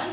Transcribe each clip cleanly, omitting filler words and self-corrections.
1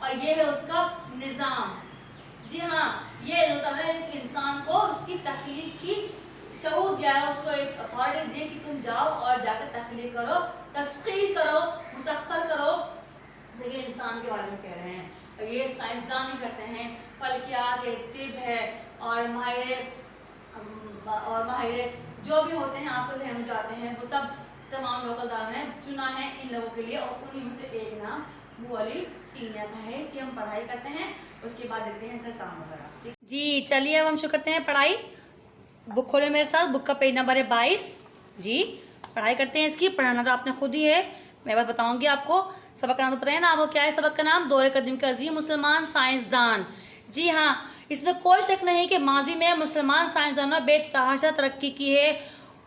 اور یہ ہے اس کا نظام. جی ہاں, یہ اللہ تعالیٰ نے انسان کو اس کی تخلیق کی شعور دیا ہے, اس کو ایک اتھارٹی دی کہ تم جاؤ اور جا کر تخلیق کرو, تسخیر کرو, مسخر کرو. دیکھیں انسان کے بارے میں کہہ رہے ہیں, یہ سائنسدان ہی کرتے ہیں, فلکیات ہے, طب ہے, اور ماہر جو بھی ہوتے ہیں آپ کو ذہن میں جاتے ہیں, وہ سب تمام لوگ اللہ تعالیٰ نے چنا ہے ان لوگوں کے لیے, اور انہیں میں سے ایک نام ابو علی سینہ کا ہے. اس کی ہم پڑھائی کرتے ہیں, اس کے بعد دیکھتے ہیں اس کا کام وغیرہ. جی چلیے اب ہم شروع کرتے ہیں پڑھائی. بک کھولے میرے ساتھ, بک کا پیج نمبر ہے 22. جی پڑھائی کرتے ہیں اس کی. پڑھانا تو آپ نے خود ہی ہے, میں بات بتاؤں گی آپ کو. سبق کا نام تو پتہ ہے نا آپ کو کیا ہے سبق کا نام؟ دور قدیم کے عظیم مسلمان سائنسدان. جی ہاں, اس میں کوئی شک نہیں کہ ماضی میں مسلمان سائنسدانوں نے بے تحاشا ترقی کی ہے.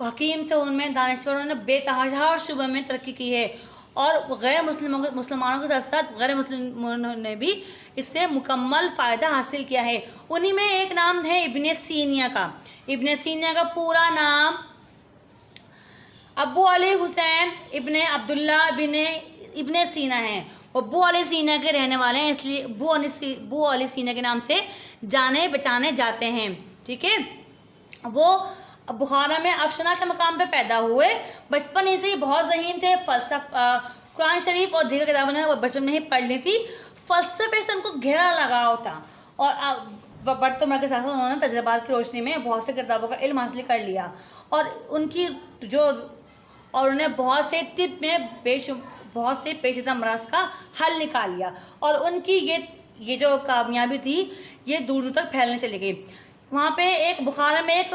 حکیم تھے ان میں, دانشوروں نے بے تحاشا ہر شعبے میں ترقی کی ہے, اور غیر مسلمانوں کے ساتھ ساتھ غیر مسلموں نے بھی اس سے مکمل فائدہ حاصل کیا ہے. انہی میں ایک نام ہے ابن سینہ کا. ابن سینہ کا پورا نام ابو علی حسین ابن عبداللہ ابن سینہ ہیں. ابو علی سینہ کے رہنے والے ہیں, اس لیے ابو علی سینہ کے نام سے جانے بچانے جاتے ہیں. ٹھیک ہے, وہ بخارا میں افشنا کے مقام پہ پیدا ہوئے. بچپن ہی سے ہی بہت ذہین تھے. فلسفہ, قرآن شریف اور دیگر کتابوں نے وہ بچپن میں ہی پڑھ لی تھی. فلسفے سے ان کو گہرا لگاؤ تھا, اور بڑھتی عمر کے ساتھ انہوں نے تجربات کی روشنی میں بہت سے کتابوں کا علم حاصل کر لیا, اور انہیں بہت سے طب میں بہت سے پیچیدہ امراض کا حل نکال لیا, اور ان کی یہ جو کامیابی تھی یہ دور دور تک پھیلنے چلی گئی. وہاں پہ بخارا میں ایک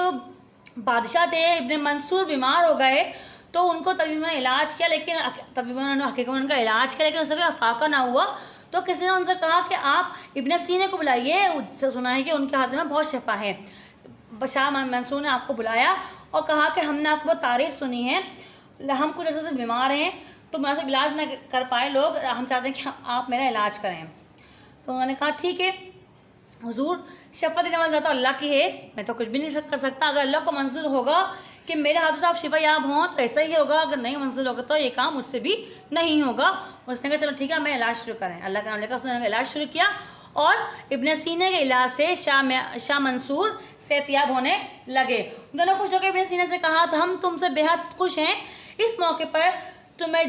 بادشاہ تھے, ابن منصور, بیمار ہو گئے تو ان کو طبیبوں نے علاج کیا, لیکن طبیبوں نے حقیقت میں ان کا علاج کیا, لیکن اس سے کوئی افاقہ نہ ہوا. تو کسی نے ان سے کہا کہ آپ ابن سینہ کو بلائیے, سنا ہے کہ ان کے ہاتھ میں بہت شفا ہے. شاہ منصور نے آپ کو بلایا اور کہا کہ ہم نے آپ کو بہت تعریف سنی ہے, ہم کچھ عرصے سے بیمار ہیں تو مناسب علاج نہ کر پائے لوگ, ہم چاہتے ہیں کہ آپ میرا علاج کریں. تو انہوں نے کہا ٹھیک ہے حضور, شفا دینے والی ذات اللہ کی ہے, میں تو کچھ بھی نہیں کر سکتا. اگر اللہ کو منظور ہوگا کہ میرے ہاتھوں سے آپ شفا یاب ہوں تو ایسا ہی ہوگا, اگر نہیں منظور ہوگا تو یہ کام مجھ سے بھی نہیں ہوگا. اس نے کہا چلو ٹھیک ہے میں علاج شروع کریں. اللہ کا نام لے کر اس نے علاج شروع کیا, اور ابن سینہ کے علاج سے شاہ منصور صحتیاب ہونے لگے. انہوں نے خوش ہو کے ابن سینہ سے کہا تو ہم تم سے بہت خوش ہیں, اس موقع پر تمہیں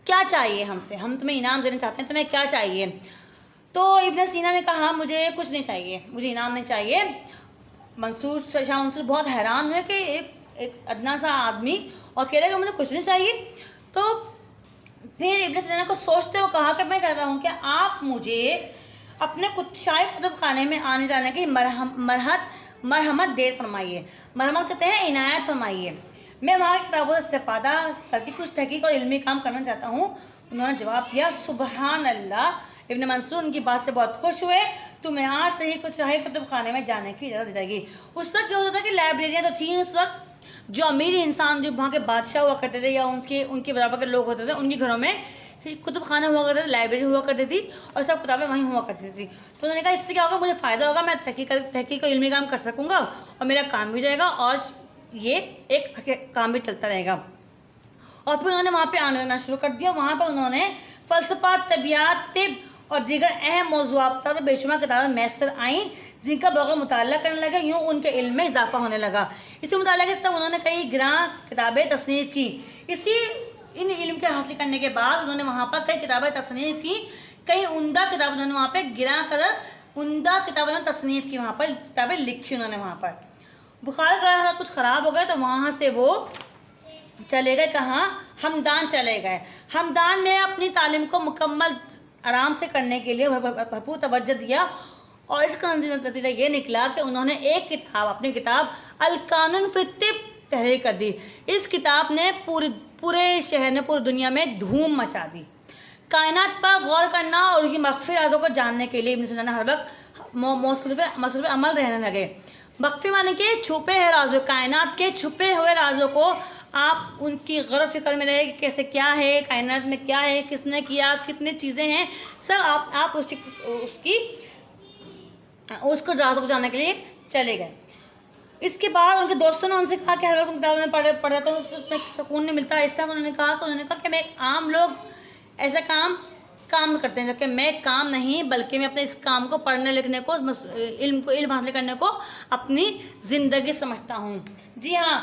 کیا چاہیے ہم سے, ہم تمہیں انعام دینا چاہتے ہیں, تمہیں کیا چاہیے؟ تو ابن سینہ نے کہا مجھے کچھ نہیں چاہیے, مجھے انعام نہیں چاہیے. شاہ منصور بہت حیران ہوئے کہ ایک ادنا سا آدمی اور کہہ رہے کہ مجھے کچھ نہیں چاہیے. تو پھر ابن سینہ کو سوچتے ہوئے کہا کہ میں چاہتا ہوں کہ آپ مجھے اپنے شاہی کتب خانے میں آنے جانے کی مرحمت دے فرمائیے. مرحمت کہتے ہیں عنایت فرمائیے. میں وہاں کی کتابوں سے استفادہ کر کے کچھ تحقیق اور علمی کام کرنا چاہتا ہوں. انہوں نے جواب دیا سبحان اللہ. ابن منصور ان کی بات سے بہت خوش ہوئے. تمہیں آج سے ہی کچھ شاہی کتب خانے میں جانے کی اجازت دی جائے گی. اس وقت کیا ہوتا تھا کہ لائبریریاں تو تھیں اس وقت, جو امیر انسان جو وہاں کے بادشاہ ہوا کرتے تھے یا ان کے برابر کے لوگ ہوتے تھے, ان کے گھروں میں کتب خانہ ہوا کرتے تھے, لائبریری ہوا کرتی تھی, اور سب کتابیں وہیں ہوا کرتی تھی. تو انہوں نے کہا اس سے کیا ہوگا, مجھے فائدہ ہوگا, میں تحقیق و علمی کام کر سکوں گا, اور میرا کام بھی جائے گا, اور یہ ایک کام بھی چلتا رہے گا. اور پھر انہوں نے وہاں پہ آنا جانا شروع کر دیا. وہاں پہ انہوں نے فلسفہ, طبیعت, طب اور دیگر اہم موضوعات پر بے شمار کتابیں میسر آئیں جن کا بغور مطالعہ کرنے لگے. یوں ان کے علم میں اضافہ ہونے لگا. اسی مطالعے کے ساتھ انہوں نے کئی گراں کتابیں تصنیف کی. ان علم کے حاصل کرنے کے بعد انہوں نے وہاں پر کئی کتابیں تصنیف کی. کئی عمدہ کتابیں انہوں نے وہاں پہ گراں قدر عمدہ کتابیں تصنیف کی, وہاں پر کتابیں لکھی انہوں نے. وہاں پر بخار کا کچھ خراب ہو گیا تو وہاں سے وہ چلے گئے کہاں, ہمدان چلے گئے. ہمدان میں اپنی تعلیم کو مکمل آرام سے کرنے کے لیے بھرپور توجہ دیا, اور اس کا نتیجہ یہ نکلا کہ انہوں نے ایک کتاب, اپنی کتاب القانون فی الطب تحریر کر دی. اس کتاب نے پورے شہر میں, پوری دنیا میں دھوم مچا دی. کائنات پر غور کرنا اور ان کی مخفی رازوں کو جاننے کے لیے ابن سینہ ہر وقت مصروف عمل رہنے لگے. مخفی معنی کہ چھپے ہوئے رازوں, کائنات کے چھپے ہوئے رازوں کو آپ ان کی غور و فکر میں رہے کہ کیسے کیا ہے, کائنات میں کیا ہے, کس نے کیا, کتنی چیزیں ہیں, سب آپ اس کو رازوں کو جاننے کے لیے چلے گئے. اس کے بعد ان کے دوستوں نے ان سے کہا کہ ہر وقت کتابوں میں پڑھ رہتا ہوں, اس میں سکون نہیں ملتا. اس طرح انہوں نے کہا کہ میں عام لوگ ایسا کام کام کرتے ہیں، جبکہ میں کام نہیں بلکہ میں اپنے اس کام کو پڑھنے لکھنے کو، علم حاصل کرنے کو اپنی زندگی سمجھتا ہوں۔ جی ہاں،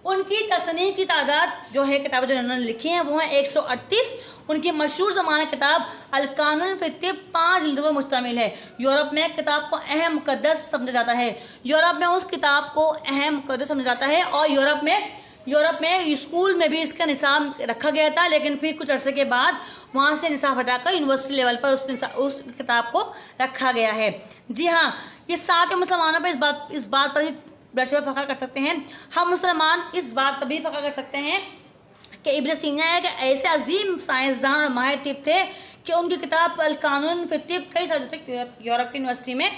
ان کی تصنیف کی تعداد جو ہے کتابیں جو انہوں نے لکھی ہیں وہ ہیں 138۔ ان کی مشہور زمانہ کتاب القانون فی الطب 5 جلدوں پر مشتمل ہے۔ یورپ میں کتاب کو اہم مقدس سمجھا جاتا ہے، یورپ میں اس کتاب کو اہم مقدس سمجھا جاتا ہے، اور یورپ میں اسکول میں بھی اس کا نصاب رکھا گیا تھا، لیکن پھر کچھ عرصے کے بعد وہاں سے نصاب ہٹا کر یونیورسٹی لیول پر اس کتاب کو رکھا گیا ہے۔ جی ہاں، یہ ساتھ مسلمانوں پہ اس بات پر بشر فخر کر سکتے ہیں، ہم مسلمان اس بات پر بھی فخر کر سکتے ہیں کہ ابن سینا ایک ایسے عظیم سائنسدان اور ماہر طب تھے کہ ان کی کتاب القانون فی الطب کئی سالوں تک یورپ کی یونیورسٹی میں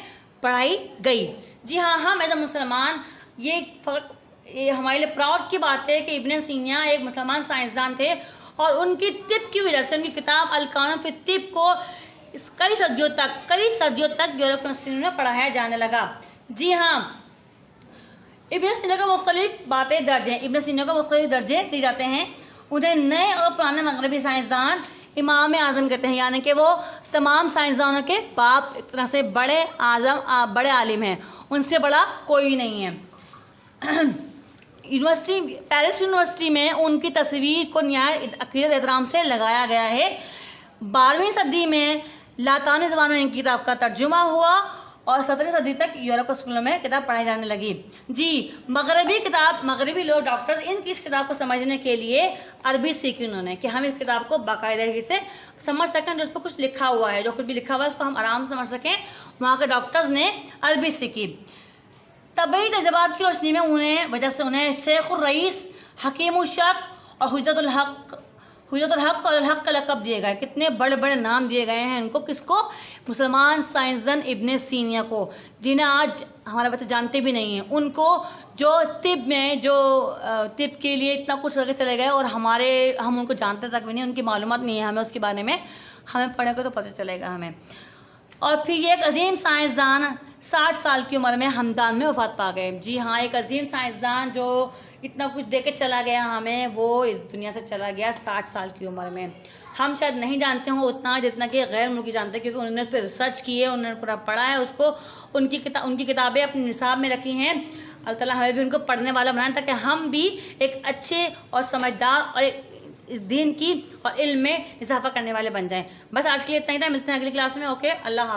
پڑھائی گئی۔ جی ہاں، ہم ایز اے مسلمان یہ ہمارے لیے پراؤڈ کی بات ہے کہ ابن سینا ایک مسلمان سائنسدان تھے، اور ان کی طب کی وجہ سے ان کی کتاب القانون فی الطب کو کئی صدیوں تک یورپ یونیورسٹی میں پڑھایا جانے لگا۔ جی ہاں، ابن سینا کو مختلف درجے دیے جاتے ہیں۔ انہیں نئے اور پرانے مغربی سائنسدان امام اعظم کہتے ہیں، یعنی کہ وہ تمام سائنسدانوں کے باپ، ایک طرح سے بڑے عالم ہیں، ان سے بڑا کوئی نہیں ہے۔ پیرس یونیورسٹی میں ان کی تصویر کو نہایت عقیدت احترام سے لگایا گیا ہے۔ 12ویں صدی میں لاطینی زبان میں ان کی کتاب کا ترجمہ ہوا، اور 17ویں صدی تک یورپ کے اسکولوں میں کتاب پڑھائی جانے لگی۔ جی، مغربی لوگ ڈاکٹرز اس کتاب کو سمجھنے کے لیے عربی سیکھی انہوں نے، کہ ہم اس کتاب کو باقاعدگی سے سمجھ سکیں، جو اس پہ کچھ لکھا ہوا ہے، اس کو ہم آرام سے سمجھ سکیں، وہاں کے ڈاکٹرز نے عربی سیکھی۔ طبعی تجربات کی روشنی میں وجہ سے انہیں شیخ الرئیس، حکیم الشرق اور حجت الحق اور الحق کا لقب دیے گئے۔ کتنے بڑے بڑے نام دیے گئے ہیں ان کو، کس کو؟ مسلمان سائنسدان ابن سینا کو، جنہیں آج ہمارے بچے جانتے بھی نہیں ہیں، ان کو جو طب کے لیے اتنا کچھ کر کے چلے گئے، اور ہم ان کو جانتے تک بھی نہیں، ان کی معلومات نہیں ہے ہمیں اس کے بارے میں، ہمیں پڑھے گا تو پتہ چلے گا ہمیں۔ اور پھر یہ ایک عظیم سائنسدان 60 سال کی عمر میں ہمدان میں وفات پا گئے۔ جی ہاں، ایک عظیم سائنسدان جو اتنا کچھ دے کے چلا گیا ہمیں، وہ اس دنیا سے چلا گیا 60 سال کی عمر میں۔ ہم شاید نہیں جانتے ہوں اتنا جتنا کہ غیر ملکی جانتے ہیں، کیونکہ انہوں نے اس پہ ریسرچ کی ہے، انہوں نے پورا پڑھا ہے اس کو، ان کی کتابیں اپنے نصاب میں رکھی ہیں۔ اللہ تعالیٰ ہمیں بھی ان کو پڑھنے والا بنائیں، تاکہ ہم بھی ایک اچھے اور سمجھدار اور دین کی اور علم میں اضافہ کرنے والے بن جائیں۔ بس آج کے لیے اتنا ہی تھا، ملتے ہیں اگلی کلاس میں۔ اوکے، اللہ حافظ۔